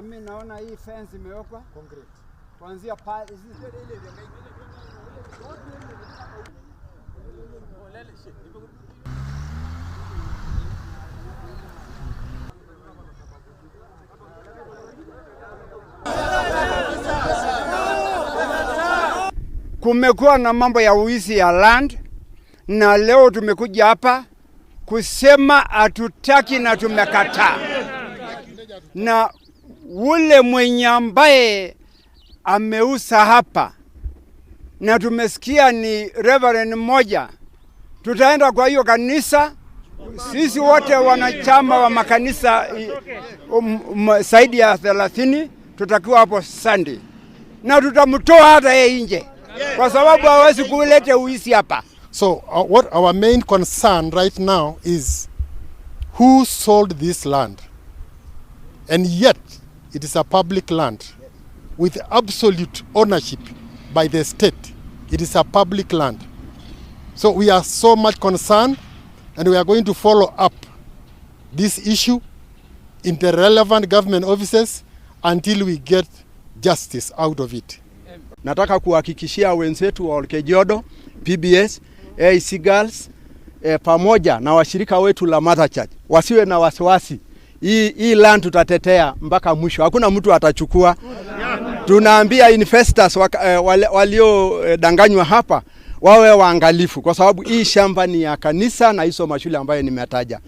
Mimi naona hii fence imewekwa concrete. Kuanzia pale kumekuwa na mambo ya uwizi ya land, na leo tumekuja hapa kusema hatutaki na tumekataa. Na ule mwenye ambaye ameusa hapa, na tumesikia ni reverend mmoja, tutaenda kwa hiyo kanisa. Sisi wote wanachama wa makanisa zaidi ya 30 tutakiwa hapo Sunday, na tutamtoa hata yeye nje kwa sababu hawezi kuleta uisi hapa. So what our main concern right now is who sold this land, and yet it is a public land with absolute ownership by the state. It is a public land. So we are so much concerned, and we are going to follow up this issue in the relevant government offices until we get justice out of it. Nataka kuhakikishia wenzetu wa Kajado, PBS, AIC Girls, pamoja na washirika wetu la Mother Church wasiwe na wasiwasi. Hii land tutatetea mpaka mwisho. Hakuna mtu atachukua. Tunaambia investors walio danganywa hapa wawe waangalifu, kwa sababu hii shamba ni ya kanisa na hizo mashule ambayo nimetaja.